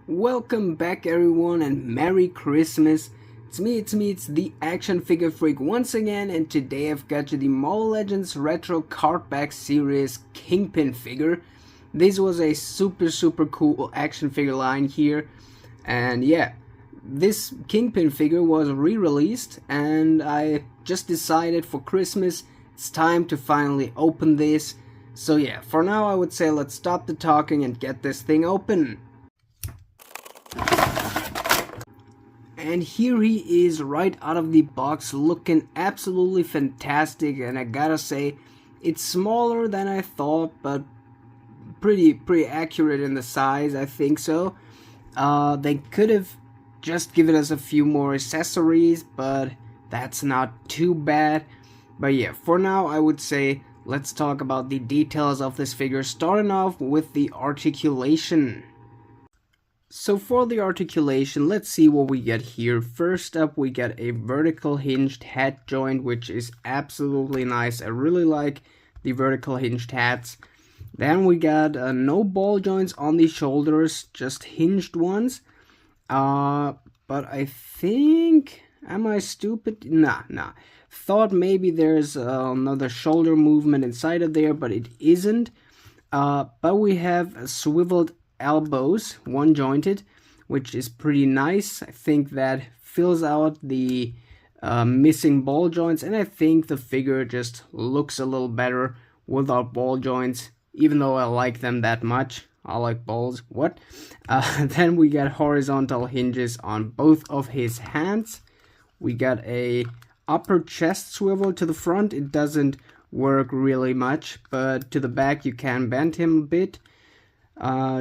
Welcome back everyone and Merry Christmas. It's the Action Figure Freak once again, and today I've got you the Mobile Legends Retro Cardback Series Kingpin figure. This was a super cool action figure line here, and yeah, this Kingpin figure was re-released and I just decided for Christmas it's time to finally open this. So yeah, for now I would say let's stop the talking and get this thing open. And here he is right out of the box, looking absolutely fantastic, and I gotta say, it's smaller than I thought, but pretty accurate in the size, I think so. They could have just given us a few more accessories, but that's not too bad. But yeah, for now I would say let's talk about the details of this figure, starting off with the articulation. So for the articulation, let's see what we get here. First up, we get a vertical hinged head joint, which is absolutely nice. I really like the vertical hinged heads. Then we got no ball joints on the shoulders, just hinged ones. But I think, am I stupid? Nah. Thought maybe there's another shoulder movement inside of there, but it isn't. But we have swiveled elbows, one jointed, which is pretty nice. I think that fills out the missing ball joints, and I think the figure just looks a little better without ball joints, even though I like them that much. I like balls. What? Then we got horizontal hinges on both of his hands. We got a upper chest swivel to the front. It doesn't work really much, but to the back you can bend him a bit.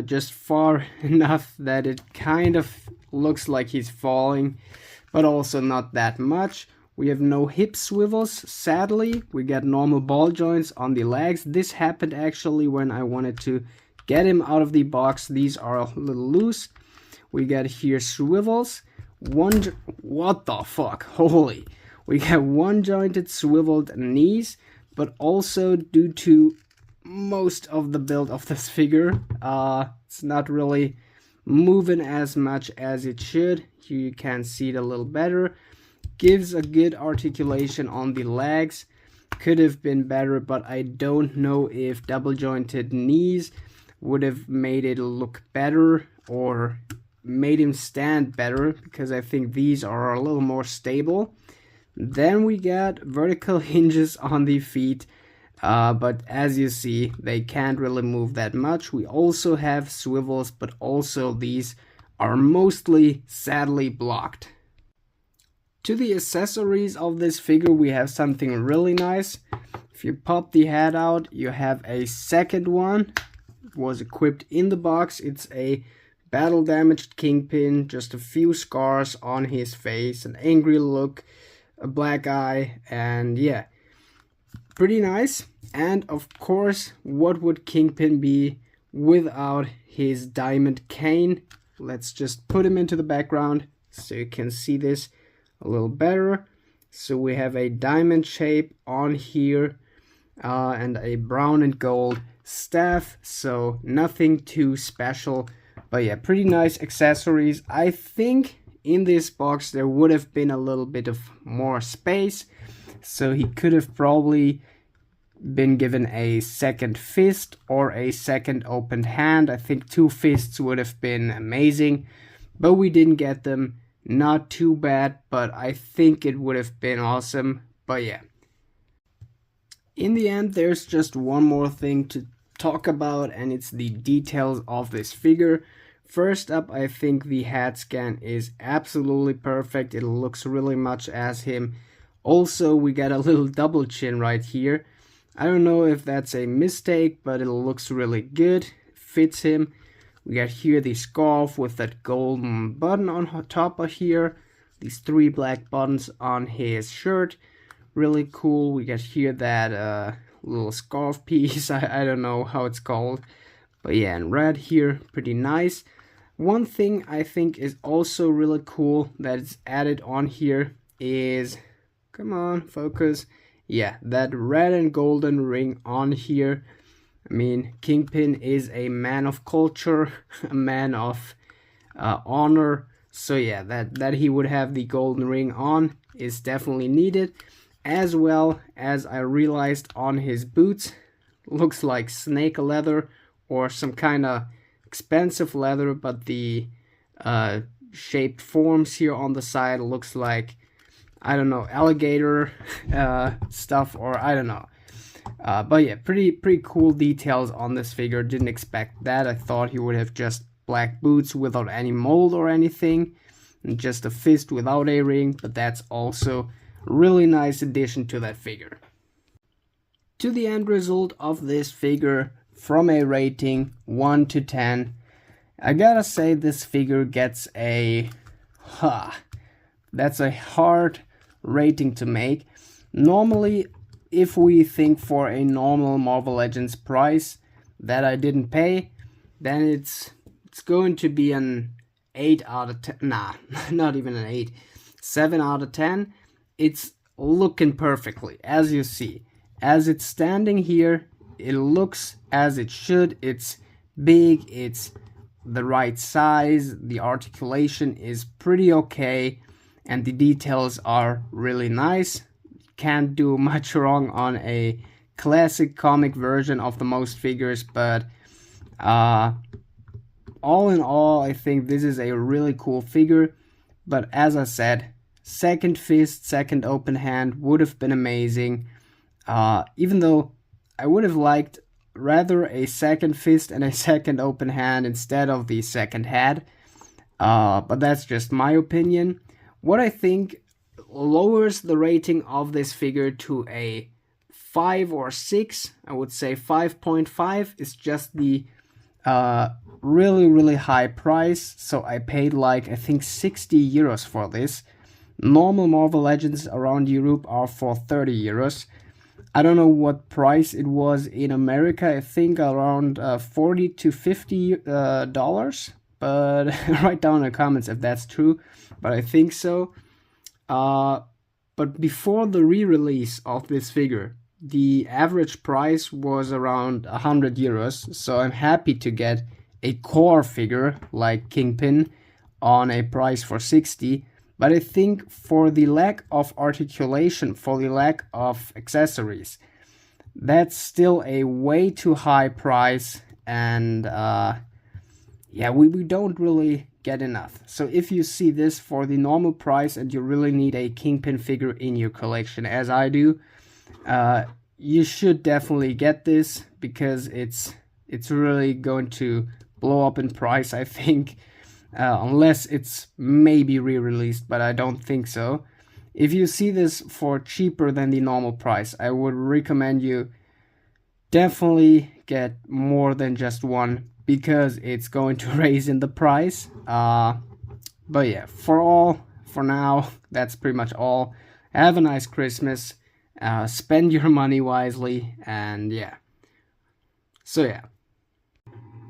Just far enough that it kind of looks like he's falling, but also not that much. We have no hip swivels, sadly. We got normal ball joints on the legs. This happened actually when I wanted to get him out of the box. These are a little loose. We got here swivels. What the fuck? Holy. We got one jointed swiveled knees, but also due to most of the build of this figure, it's not really moving as much as it should. Here you can see it a little better. Gives a good articulation on the legs. Could have been better, but I don't know if double jointed knees would have made it look better or made him stand better, because I think these are a little more stable. Then we got vertical hinges on the feet. But as you see, they can't really move that much. We also have swivels, but also these are mostly sadly blocked. To the accessories of this figure, we have something really nice. If you pop the head out, you have a second one. It was equipped in the box. It's a battle damaged Kingpin, just a few scars on his face, an angry look, a black eye, and yeah, pretty nice. And of course, what would Kingpin be without his diamond cane? Let's just put him into the background so you can see this a little better. So we have a diamond shape on here, and a brown and gold staff, so nothing too special. But yeah, pretty nice accessories. I think in this box there would have been a little bit of more space, so he could have probably been given a second fist or a second opened hand. I think two fists would have been amazing, but we didn't get them. Not too bad, but I think it would have been awesome. But yeah, in the end there's just one more thing to talk about, and it's the details of this figure. First up, I think the head scan is absolutely perfect. It looks really much as him. Also, we got a little double chin right here. I don't know if that's a mistake, but it looks really good. Fits him. We got here the scarf with that golden button on top of here. These three black buttons on his shirt. Really cool. We got here that little scarf piece. I don't know how it's called. But yeah, and red here. Pretty nice. One thing I think is also really cool that is added on here is... Come on, focus. Yeah, that red and golden ring on here. I mean, Kingpin is a man of culture, a man of honor. So yeah, that he would have the golden ring on is definitely needed, as well as I realized on his boots, looks like snake leather or some kind of expensive leather, but the shaped forms here on the side looks like, I don't know, alligator stuff, or I don't know. But yeah, pretty cool details on this figure. Didn't expect that. I thought he would have just black boots without any mold or anything, and just a fist without a ring, but that's also a really nice addition to that figure. To the end result of this figure, from a rating 1 to 10, I gotta say this figure gets a that's a hard rating to make. Normally, if we think for a normal Marvel Legends price that I didn't pay, then it's going to be an 8 out of 10. Nah, not even an 8. 7 out of 10. It's looking perfectly, as you see. As it's standing here, it looks as it should. It's big, it's the right size, the articulation is pretty okay, and the details are really nice. Can't do much wrong on a classic comic version of the most figures, but all in all, I think this is a really cool figure. But as I said, second fist, second open hand would have been amazing. Even though I would have liked rather a second fist and a second open hand instead of the second head. But that's just my opinion. What I think lowers the rating of this figure to a 5 or 6, I would say 5.5, is just the really high price. So I paid like, I think 60 euros for this. Normal Marvel Legends around Europe are for 30 euros. I don't know what price it was in America. I think around 40 to 50 dollars. But write down in the comments if that's true. But I think so. But before the re-release of this figure, the average price was around 100 euros. So I'm happy to get a core figure like Kingpin on a price for 60. But I think for the lack of articulation, for the lack of accessories, that's still a way too high price, and yeah, we don't really get enough. So if you see this for the normal price and you really need a Kingpin figure in your collection, as I do, you should definitely get this, because it's really going to blow up in price, I think. Unless it's maybe re-released, but I don't think so. If you see this for cheaper than the normal price, I would recommend you definitely get more than just one, because it's going to raise in the price. But yeah, for now, that's pretty much all. Have a nice Christmas. Spend your money wisely, and yeah. So yeah.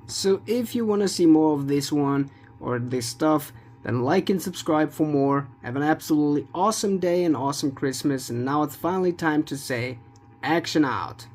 So if you want to see more of this one, or this stuff, then like and subscribe for more. Have an absolutely awesome day and awesome Christmas, and now it's finally time to say action out.